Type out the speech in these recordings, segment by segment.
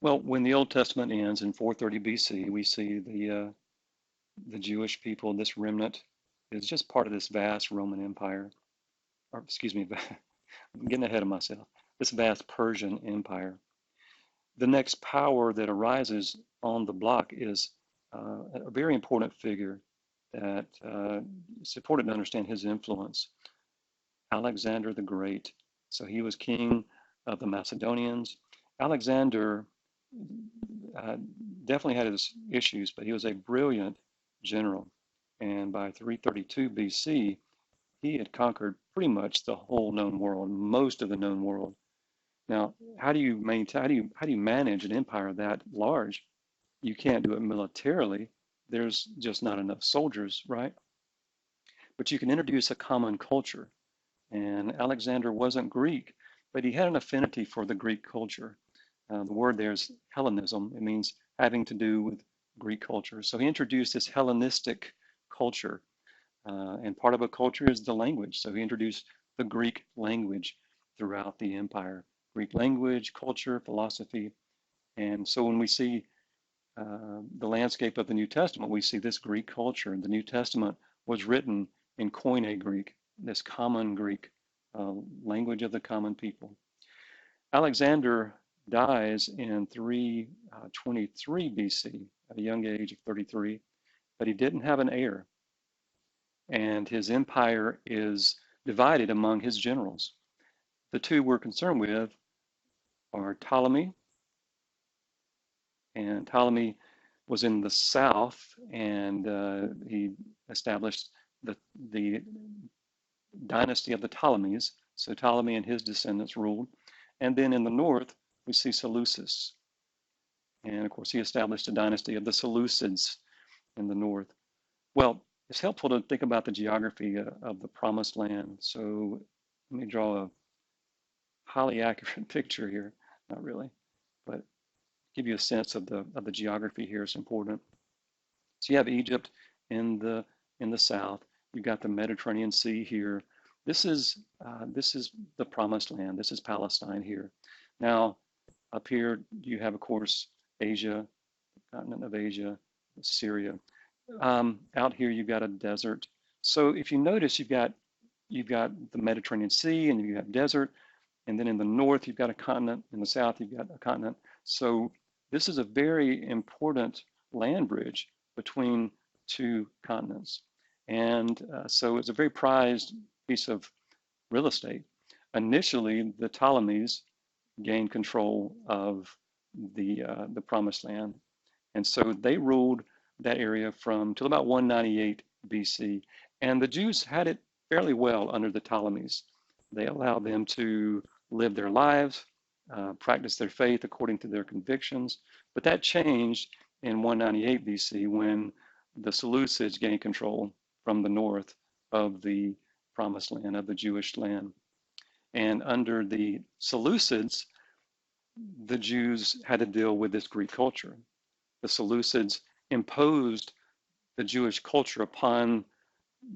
Well, when the Old Testament ends in 430 BC, we see the Jewish people, this remnant, is just part of this vast Roman Empire, or excuse me, I'm getting ahead of myself, this vast Persian Empire. The next power that arises on the block is a very important figure that it's important to understand his influence. Alexander the Great. So he was king of the Macedonians. Alexander uh, definitely had his issues, but he was a brilliant general. And by 332 BC, he had conquered pretty much the whole known world, most of the known world. Now, how do you maintain, how do you manage an empire that large? You can't do it militarily. There's just not enough soldiers, right? But you can introduce a common culture. And Alexander wasn't Greek, but he had an affinity for the Greek culture. The word there is Hellenism. It means having to do with Greek culture. So he introduced this Hellenistic culture, and part of a culture is the language. So he introduced the Greek language throughout the empire. Greek language, culture, philosophy. And so when we see the landscape of the New Testament, we see this Greek culture. The New Testament was written in Koine Greek, this common Greek language of the common people. Alexander dies in 323 BC at a young age of 33, but he didn't have an heir, and his empire is divided among his generals. The two we're concerned with are Ptolemy, and Ptolemy was in the south, and he established the dynasty of the Ptolemies. So Ptolemy and his descendants ruled. And then in the north, we see Seleucus. And of course, he established a dynasty of the Seleucids in the north. Well, it's helpful to think about the geography of the promised land. So let me draw a highly accurate picture here. Not really, but give you a sense of the geography here is important. So you have Egypt in the south. You've got the Mediterranean Sea here. This is the promised land. This is Palestine here. Now, up here you have, of course, Asia, continent of Asia, Syria. Out here you've got a desert. So if you notice, you've got the Mediterranean Sea, and you've got desert, and then in the north you've got a continent. In the south you've got a continent. So this is a very important land bridge between two continents. And so it's a very prized piece of real estate. Initially, the Ptolemies gained control of the Promised Land, and so they ruled that area from till about 198 BC. And the Jews had it fairly well under the Ptolemies. They allowed them to live their lives, practice their faith according to their convictions. But that changed in 198 BC when the Seleucids gained control from the north of the promised land, of the Jewish land. And under the Seleucids, the Jews had to deal with this Greek culture. The Seleucids imposed the Jewish culture upon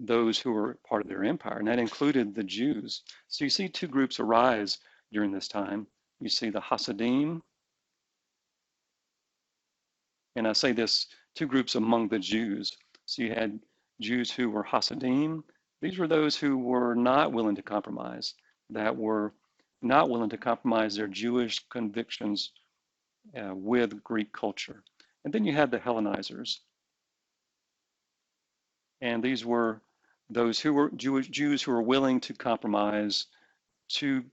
those who were part of their empire, and that included the Jews. So you see two groups arise during this time. You see the Hasidim, and I say this, two groups among the Jews. So you had Jews who were Hasidim. These were those who were not willing to compromise, that were not willing to compromise their Jewish convictions with Greek culture. And then you had the Hellenizers, and these were those who were Jews who were willing to compromise, to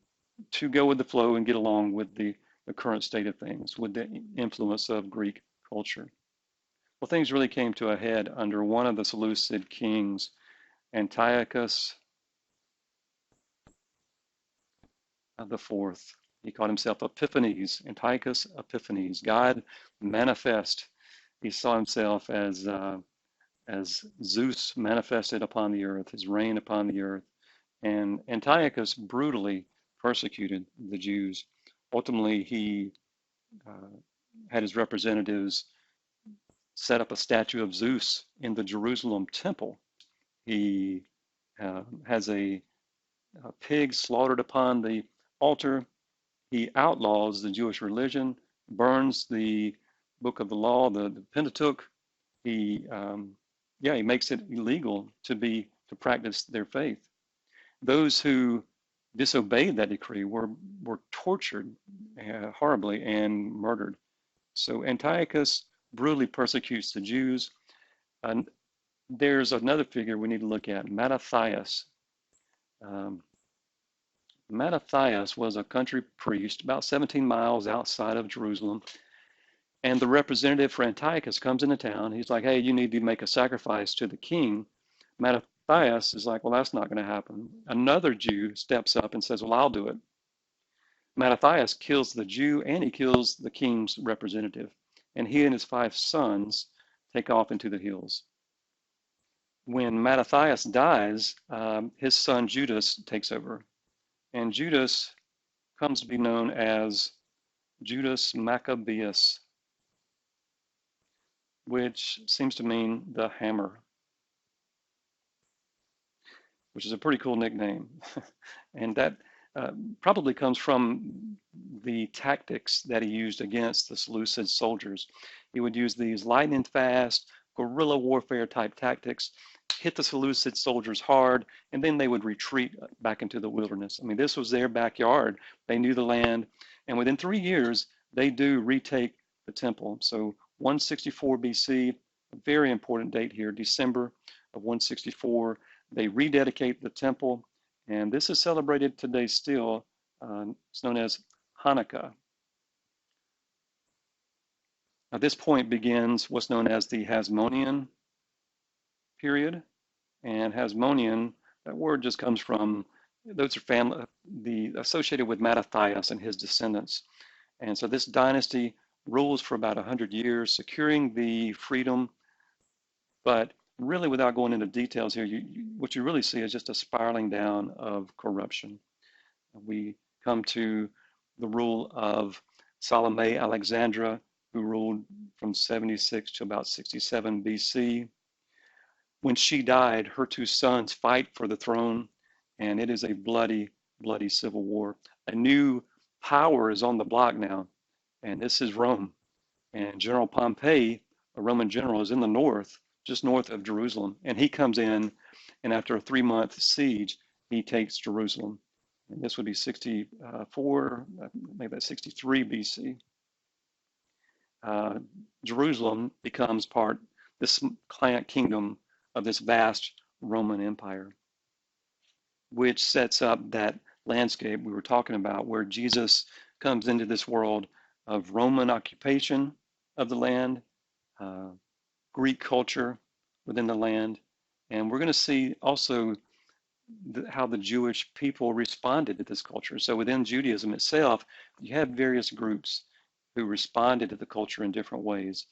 go with the flow and get along with the current state of things, with the influence of Greek culture. Well, things really came to a head under one of the Seleucid kings, Antiochus the Fourth. He called himself Epiphanes, Antiochus Epiphanes. God manifest. He saw himself as Zeus manifested upon the earth, his reign upon the earth. And Antiochus brutally persecuted the Jews. Ultimately, he had his representatives set up a statue of Zeus in the Jerusalem temple. He has a pig slaughtered upon the altar. He outlaws the Jewish religion, burns the book of the law, the Pentateuch. He, yeah, he makes it illegal to practice their faith. Those who disobeyed that decree were tortured horribly and murdered. So Antiochus brutally persecutes the Jews. And there's another figure we need to look at, Mattathias. Um, Mattathias was a country priest about 17 miles outside of Jerusalem. And the representative for Antiochus comes into town. He's like, hey, you need to make a sacrifice to the king. Mattathias is like, well, that's not going to happen. Another Jew steps up and says, well, I'll do it. Mattathias kills the Jew and he kills the king's representative. And he and his 5 sons take off into the hills. When Mattathias dies, his son Judas takes over. And Judas comes to be known as Judas Maccabeus, which seems to mean the hammer, which is a pretty cool nickname. And that probably comes from the tactics that he used against the Seleucid soldiers. He would use these lightning fast, guerrilla warfare type tactics, hit the Seleucid soldiers hard, and then they would retreat back into the wilderness. I mean, this was their backyard. They knew the land. And within 3 years, they do retake the temple. So 164 BC, a very important date here, December of 164, they rededicate the temple, and this is celebrated today still. It's known as Hanukkah. At this point begins what's known as the Hasmonean period, and Hasmonean, that word just comes from, those are family, associated with Mattathias and his descendants. And so this dynasty rules for about 100 years, securing the freedom, but really without going into details here, what you really see is just a spiraling down of corruption. We come to the rule of Salome Alexandra, who ruled from 76 to about 67 BC. When she died, her 2 sons fight for the throne, and it is a bloody, bloody civil war. A new power is on the block now, and this is Rome. And General Pompey, a Roman general, is in the north, just north of Jerusalem. And he comes in, and after a 3-month siege, he takes Jerusalem. And this would be 64, maybe that's 63 BC. Jerusalem becomes part, this kingdom of this vast Roman Empire, which sets up that landscape we were talking about, where Jesus comes into this world of Roman occupation of the land, Greek culture within the land. And we're going to see also how the Jewish people responded to this culture. So within Judaism itself, you have various groups who responded to the culture in different ways.